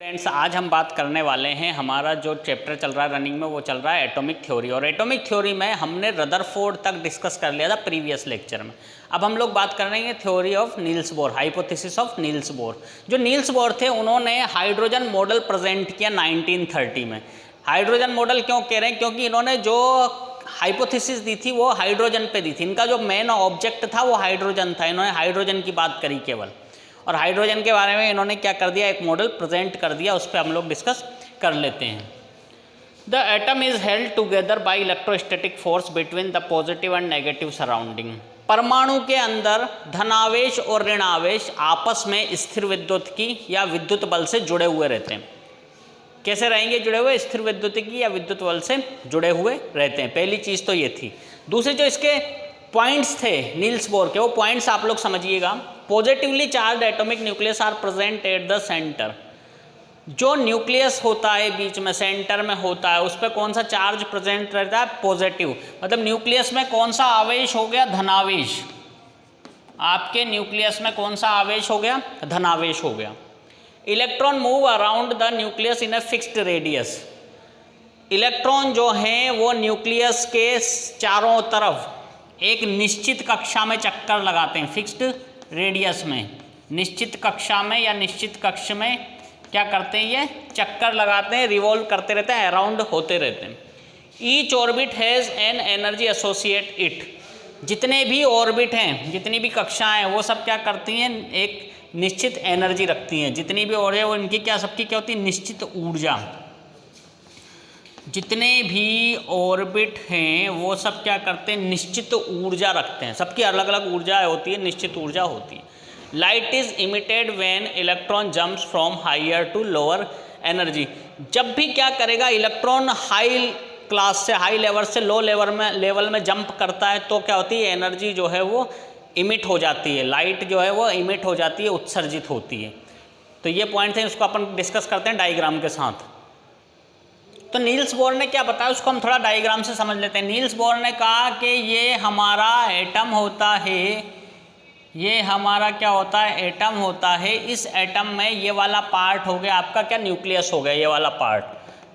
Friends, आज हम बात करने वाले हैं, हमारा जो चैप्टर चल रहा है रनिंग में वो चल रहा है एटॉमिक थ्योरी। और एटॉमिक थ्योरी में हमने रदरफोर्ड तक डिस्कस कर लिया था प्रीवियस लेक्चर में। अब हम लोग बात कर रहे हैं theory of Niels Bohr, hypothesis of Niels Bohr. जो नील्स बोर थे उन्होंने हाइड्रोजन मॉडल प्रेजेंट किया 1930 में। हाइड्रोजन मॉडल क्यों कह रहे हैं? क्योंकि इन्होंने जो हाइपोथेसिस दी थी वो हाइड्रोजन पे दी थी। इनका जो मेन ऑब्जेक्ट था वो हाइड्रोजन था। इन्होंने हाइड्रोजन की बात करी केवल, और हाइड्रोजन के बारे में इन्होंने क्या कर दिया, एक मॉडल प्रेजेंट कर दिया। उस पर हम लोग डिस्कस कर लेते हैं। The atom is held together by electrostatic force between the positive and negative surrounding. परमाणु के अंदर धनावेश और ऋणावेश आपस में स्थिर विद्युत की या विद्युत बल से जुड़े हुए रहते हैं। कैसे रहेंगे जुड़े हुए? स्थिर विद्युत की या विद्युत बल से जुड़े हुए रहते हैं। पहली चीज़ तो ये थी। दूसरी जो इसके पॉइंट्स थे नील्स बोर के, वो पॉइंट्स आप लोग समझिएगा। Positively charge atomic nucleus are present at the centre. जो न्यूक्लियस होता है बीच में, सेंटर में होता है, उस पर कौन सा चार्ज प्रेजेंट रहता है? पॉजिटिव। मतलब न्यूक्लियस में कौन सा आवेश हो गया? धनावेश। आपके न्यूक्लियस में कौन सा आवेश हो गया? धनावेश हो गया। Electron move around the nucleus in a fixed radius. Electron जो हैं वो न्यूक्लियस के चारों तरफ एक निश्चित कक्षा में चक्कर लगाते हैं। फिक्स्ड रेडियस में, निश्चित कक्षा में या निश्चित कक्ष में क्या करते हैं? ये चक्कर लगाते हैं, रिवॉल्व करते रहते हैं, अराउंड होते रहते हैं। Each orbit has an energy associate it. जितने भी ऑर्बिट हैं, जितनी भी कक्षाएं हैं, वो सब क्या करती हैं? एक निश्चित एनर्जी रखती हैं। जितनी भी और है वो इनकी क्या, सबकी क्या होती है? निश्चित ऊर्जा। जितने भी ऑर्बिट हैं वो सब क्या करते हैं? निश्चित ऊर्जा रखते हैं। सबकी अलग अलग ऊर्जा होती है, निश्चित ऊर्जा होती है। Light is emitted when electron jumps from higher to lower energy. जब भी क्या करेगा इलेक्ट्रॉन हाई क्लास से, हाई लेवल से लो लेवल में जंप करता है तो क्या होती है? एनर्जी जो है वो इमिट हो जाती है। लाइट जो है वो इमिट हो जाती है, उत्सर्जित होती है। तो ये पॉइंट है, इसको अपन डिस्कस करते हैं डायग्राम के साथ। तो नील्स बोर ने क्या बताया उसको हम थोड़ा डायग्राम से समझ लेते हैं। नील्स बोर ने कहा कि ये हमारा एटम होता है, ये हमारा क्या होता है? एटम होता है। इस एटम में ये वाला पार्ट हो गया आपका क्या? न्यूक्लियस हो गया ये वाला पार्ट।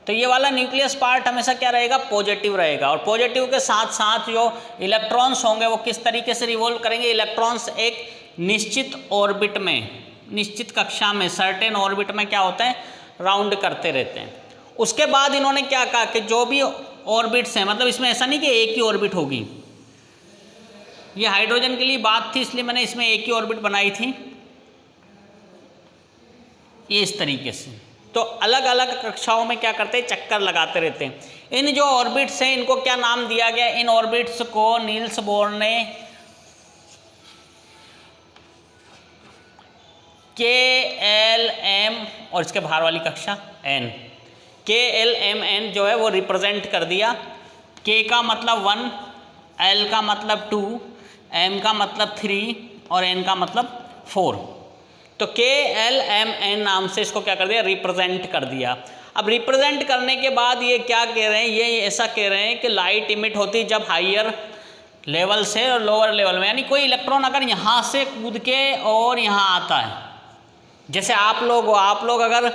तो ये वाला न्यूक्लियस पार्ट हमेशा क्या रहेगा? पॉजिटिव रहेगा। और पॉजिटिव के साथ साथ जो इलेक्ट्रॉन्स होंगे वो किस तरीके से रिवॉल्व करेंगे? इलेक्ट्रॉन्स एक निश्चित ऑर्बिट में, निश्चित कक्षा में, सर्टेन ऑर्बिट में क्या होता है? राउंड करते रहते हैं। उसके बाद इन्होंने क्या कहा कि जो भी ऑर्बिट्स हैं, मतलब इसमें ऐसा नहीं कि एक ही ऑर्बिट होगी। ये हाइड्रोजन के लिए बात थी इसलिए मैंने इसमें एक ही ऑर्बिट बनाई थी, ये इस तरीके से। तो अलग अलग कक्षाओं में क्या करते हैं? चक्कर लगाते रहते हैं। इन जो ऑर्बिट्स हैं इनको क्या नाम दिया गया? इन ऑर्बिट्स को नील्स बोर ने KLM और इसके बाहर वाली कक्षा N, KLMN जो है वो रिप्रेजेंट कर दिया। K का मतलब 1, L का मतलब 2, M का मतलब 3 और N का मतलब 4। तो KLMN नाम से इसको क्या कर दिया? रिप्रेजेंट कर दिया। अब रिप्रेजेंट करने के बाद ये क्या कह रहे हैं? ये ऐसा कह रहे हैं कि लाइट इमिट होती है जब हायर लेवल से और लोअर लेवल में, यानी कोई इलेक्ट्रॉन अगर यहाँ से कूद के और यहाँ आता है, जैसे आप लोग हो, आप लोग अगर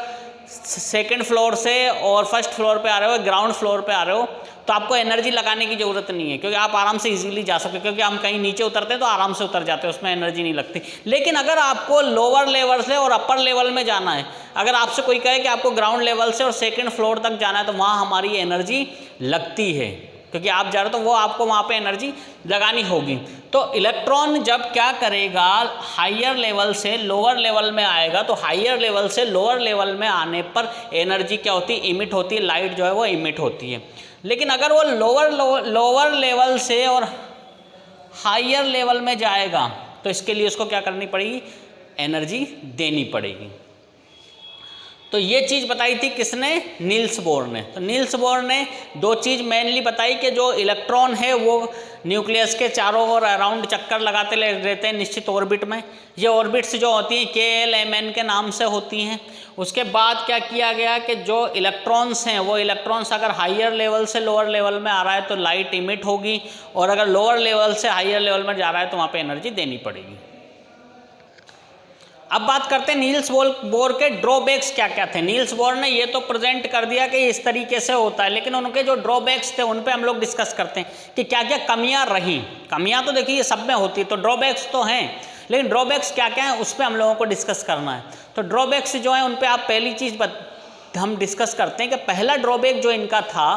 सेकंड फ्लोर से और फर्स्ट फ्लोर पे आ रहे हो, ग्राउंड फ्लोर पे आ रहे हो, तो आपको एनर्जी लगाने की ज़रूरत नहीं है, क्योंकि आप आराम से इजीली जा सकते हो। क्योंकि हम कहीं नीचे उतरते हैं तो आराम से उतर जाते हैं, उसमें एनर्जी नहीं लगती। लेकिन अगर आपको लोअर लेवल से और अपर लेवल में जाना है, अगर आपसे कोई कहे कि आपको ग्राउंड लेवल से और सेकेंड फ्लोर तक जाना है, तो वहाँ हमारी एनर्जी लगती है, क्योंकि आप जा रहे हो तो वो आपको वहाँ पे एनर्जी लगानी होगी। तो इलेक्ट्रॉन जब क्या करेगा? हायर लेवल से लोअर लेवल में आएगा, तो हायर लेवल से लोअर लेवल में आने पर एनर्जी क्या होती है? इमिट होती है, लाइट जो है वो इमिट होती है। लेकिन अगर वो लोअर लेवल से और हायर लेवल में जाएगा तो इसके लिए उसको क्या करनी पड़ेगी? एनर्जी देनी पड़ेगी। तो ये चीज़ बताई थी किसने? नील्स बोर ने। तो नील्स बोर ने दो चीज़ मेनली बताई कि जो इलेक्ट्रॉन है वो न्यूक्लियस के चारों ओर अराउंड चक्कर लगाते रहते हैं निश्चित ऑर्बिट में। ये ऑर्बिट्स जो होती हैं KLMN के नाम से होती हैं। उसके बाद क्या किया गया कि जो इलेक्ट्रॉन्स हैं वो इलेक्ट्रॉन्स अगर हायर लेवल से लोअर लेवल में आ रहा है तो लाइट इमिट होगी, और अगर लोअर लेवल से हायर लेवल में जा रहा है तो वहाँ पर एनर्जी देनी पड़ेगी। अब बात करते हैं नील्स बोर के ड्रॉबैक्स क्या क्या थे। नील्स बोर ने ये तो प्रेजेंट कर दिया कि इस तरीके से होता है, लेकिन उनके जो ड्रॉबैक्स थे उन पे हम लोग डिस्कस करते हैं कि क्या क्या कमियां रही। कमियां तो देखिए सब में होती है, तो ड्रॉबैक्स तो हैं, लेकिन ड्रॉबैक्स क्या क्या हैं उस पर हम लोगों को डिस्कस करना है। तो ड्रॉबैक्स जो है उन पर आप पहली चीज़ हम डिस्कस करते हैं कि पहला ड्रॉबैक जो इनका था,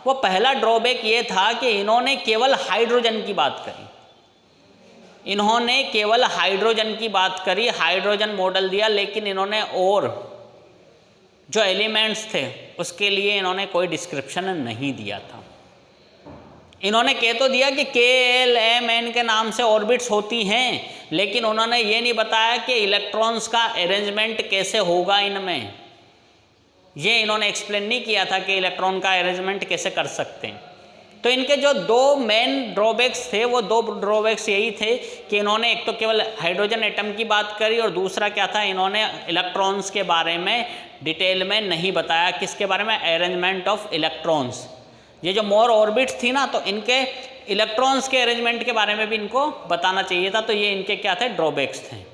वो पहला ड्रॉबैक ये था कि इन्होंने केवल हाइड्रोजन की बात करी। इन्होंने केवल हाइड्रोजन की बात करी, हाइड्रोजन मॉडल दिया, लेकिन इन्होंने और जो एलिमेंट्स थे उसके लिए इन्होंने कोई डिस्क्रिप्शन नहीं दिया था। इन्होंने कह तो दिया कि KLMN के नाम से ऑर्बिट्स होती हैं, लेकिन उन्होंने ये नहीं बताया कि इलेक्ट्रॉन्स का अरेंजमेंट कैसे होगा इनमें। ये इन्होंने एक्सप्लेन नहीं किया था कि इलेक्ट्रॉन का अरेंजमेंट कैसे कर सकते हैं। तो इनके जो दो मेन ड्रॉबैक्स थे, वो दो ड्रॉबैक्स यही थे कि इन्होंने एक तो केवल हाइड्रोजन एटम की बात करी, और दूसरा क्या था, इन्होंने इलेक्ट्रॉन्स के बारे में डिटेल में नहीं बताया। किसके बारे में? Arrangement of electrons. ये जो मोर ऑर्बिट्स थी ना, तो इनके इलेक्ट्रॉन्स के अरेंजमेंट के बारे में भी इनको बताना चाहिए था। तो ये इनके क्या थे? ड्रॉबैक्स थे।